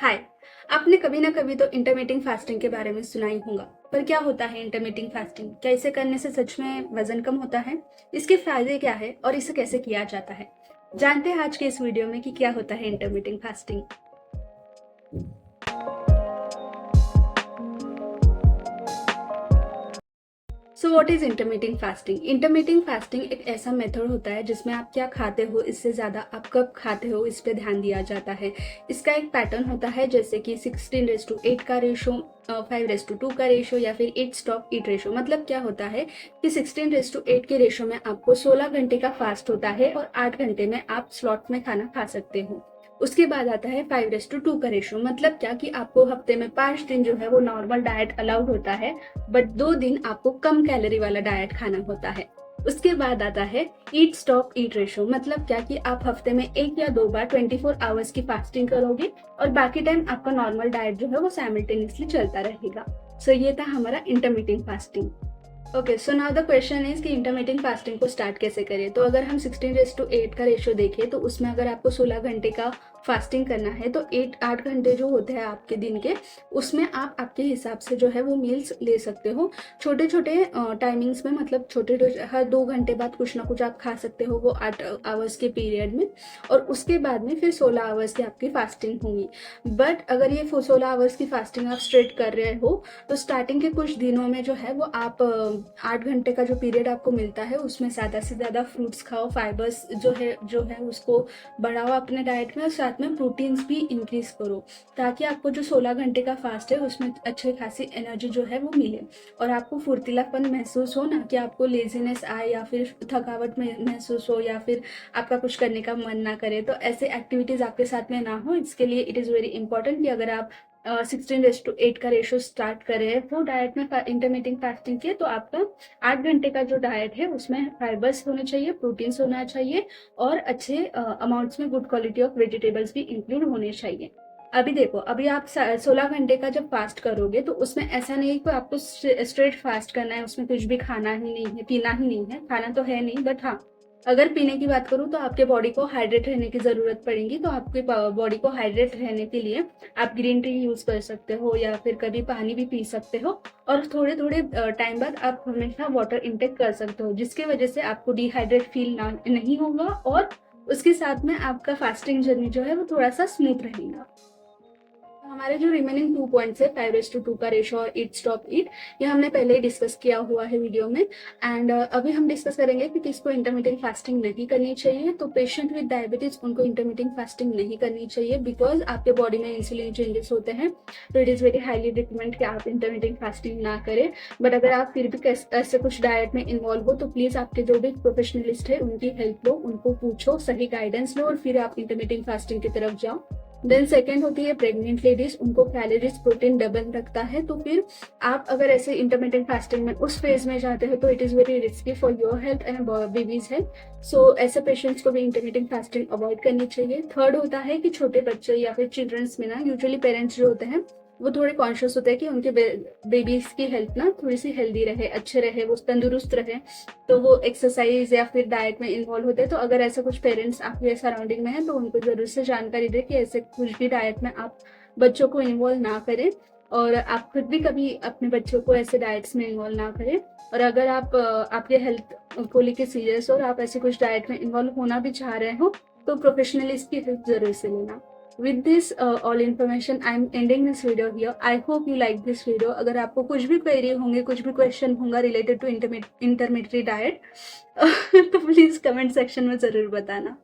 हाय। आपने कभी ना कभी तो इंटरमिटिंग फास्टिंग के बारे में सुना ही होगा। पर क्या होता है इंटरमिटिंग फास्टिंग? क्या इसे करने से सच में वजन कम होता है? इसके फायदे क्या है और इसे कैसे किया जाता है? जानते हैं आज के इस वीडियो में कि क्या होता है intermitting fasting. So what is intermitting fasting? Intermitting fasting एक ऐसा मेथड होता है जिसमें आप क्या खाते हो इससे ज़्यादा आप कब खाते हो इस पे ध्यान दिया जाता है। इसका एक पैटर्न होता है जैसे कि 16:8 का रेशो, 5:2 का रेशो या फिर 8 स्टॉप ईट रेशो। मतलब क्या होता है कि 16:8 के रेशो में आपको 16 घंटे का फास्ट होता है और 8 घंटे में आप स्लॉट में खाना खा सकते हो। उसके बाद आता है 5:2 का रेशो। मतलब क्या कि आपको हफ्ते में 5 दिन जो है वो नॉर्मल डाइट अलाउड होता है, बट 2 दिन आपको कम कैलोरी वाला डाइट खाना होता है। उसके बाद आता है ईट स्टॉप ईट रेशो। मतलब क्या कि आप हफ्ते में 1 या 2 बार 24 आवर्स की फास्टिंग करोगे और बाकी टाइम आपका नॉर्मल डाइट जो है वो साइमल्टेनियसली चलता रहेगा। सो ये था हमारा intermediate fasting. Okay, so now the question is कि इंटरमीडिएट फास्टिंग को स्टार्ट कैसे करें। तो अगर हम 16:8 का रेशियो देखें तो उसमें अगर आपको 16 घंटे का फास्टिंग करना है तो 8 घंटे जो होते हैं आपके दिन के, उसमें आप आपके हिसाब से जो है वो मील्स ले सकते हो। छोटे छोटे टाइमिंग्स में, मतलब छोटे हर 2 घंटे बाद कुछ ना कुछ आप खा सकते हो वो 8 आवर्स के पीरियड में। और उसके बाद में फिर 16 आवर्स की आपकी फास्टिंग होगी। बट अगर ये 16 आवर्स की फास्टिंग आप स्ट्रेट कर रहे हो तो स्टार्टिंग के कुछ दिनों में जो है वो आप 8 घंटे का जो पीरियड आपको मिलता है उसमें ज़्यादा से ज़्यादा फ्रूट्स खाओ, फाइबर्स जो है उसको बढ़ाओ अपने डाइट में, और साथ में प्रोटीन्स भी इंक्रीज करो ताकि आपको जो 16 घंटे का फास्ट है उसमें अच्छी खासी एनर्जी जो है वो मिले और आपको फुर्तीलापन महसूस हो, ना कि आपको लेजीनेस आए या फिर थकावट में महसूस हो या फिर आपका कुछ करने का मन ना करे। तो ऐसे एक्टिविटीज़ आपके साथ में ना हो, इसके लिए इट इज़ वेरी इंपॉर्टेंट कि अगर आप 16:8 का रेशो स्टार्ट करे तो डाइट में इंटरमीडिएट फास्टिंग किए तो आपका 8 घंटे का जो डाइट है उसमें फाइबर्स होने चाहिए, प्रोटीन्स होना चाहिए और अच्छे अमाउंट्स में गुड क्वालिटी ऑफ वेजिटेबल्स भी इंक्लूड होने चाहिए। अभी देखो, अभी आप 16 घंटे का जब फास्ट करोगे तो उसमें ऐसा नहीं कि आपको स्ट्रेट फास्ट करना है, उसमें कुछ भी खाना ही नहीं है, पीना ही नहीं है। खाना तो है नहीं, बट हाँ, अगर पीने की बात करूँ तो आपके बॉडी को हाइड्रेट रहने की ज़रूरत पड़ेगी। तो आपके बॉडी को हाइड्रेट रहने के लिए आप ग्रीन टी यूज़ कर सकते हो या फिर कभी पानी भी पी सकते हो। और थोड़े थोड़े टाइम बाद आप हमेशा वाटर इंटेक कर सकते हो, जिसकी वजह से आपको डिहाइड्रेट फील नहीं होगा और उसके साथ में आपका फास्टिंग जर्नी जो है वो थोड़ा सा स्मूथ रहेगा। हमारे जो रिमेनिंग 2 पॉइंट्स है, 5:2 का रेशो और ईट स्टॉप ईट, ये हमने पहले ही डिस्कस किया हुआ है वीडियो में। एंड अभी हम डिस्कस करेंगे कि किसको इंटरमीडिएट फास्टिंग नहीं करनी चाहिए। तो पेशेंट विद डायबिटीज उनको इंटरमीडिएट फास्टिंग नहीं करनी चाहिए बिकॉज आपके बॉडी में इंसुलिन चेंजेस होते हैं। तो it is very highly recommend कि आप इंटरमीडिएट फास्टिंग ना करें। बट अगर आप फिर भी ऐसे कुछ डाइट में इन्वॉल्व हो तो प्लीज़ आपके जो भी प्रोफेशनलिस्ट है उनकी हेल्प लो, उनको पूछो, सही गाइडेंस लो और फिर आप इंटरमीडिएट फास्टिंग की तरफ जाओ। देन सेकेंड होती है प्रेग्नेंट लेडीज, उनको कैलोरीज प्रोटीन डबल रखता है। तो फिर आप अगर ऐसे इंटरमीडिएट फास्टिंग में उस फेज में जाते हो तो it is very risky for your health and babies health. सो ऐसे पेशेंट्स को भी इंटरमीडिएट फास्टिंग अवॉइड करनी चाहिए। थर्ड होता है कि छोटे बच्चे या फिर चिल्ड्रंस में ना यूजुअली पेरेंट्स जो होते हैं वो थोड़े कॉन्शियस होते हैं कि उनके बेबीज की हेल्थ ना थोड़ी सी हेल्दी रहे, अच्छे रहे, वो तंदुरुस्त रहे। तो वो एक्सरसाइज या फिर डाइट में इन्वॉल्व होते हैं। तो अगर ऐसे कुछ पेरेंट्स आपके सराउंडिंग में है तो उनको जरूर से जानकारी दे कि ऐसे कुछ भी डाइट में आप बच्चों को इन्वॉल्व ना करें और आप खुद भी कभी अपने बच्चों को ऐसे डाइट्स में इन्वॉल्व ना करें। और अगर आप आपके हेल्थ को लेकर सीरियस हो और आप ऐसे कुछ डाइट में इन्वॉल्व होना भी चाह रहे हो तो प्रोफेशनलिस्ट की हेल्प जरूर से लेना। With this all information, I am ending this video here. I hope you like this video. अगर आपको कुछ भी क्वेरी होंगे, कुछ भी क्वेश्चन होगा रिलेटेड टू इंटरमीडिएट डाइट तो प्लीज़ कमेंट सेक्शन में ज़रूर बताना।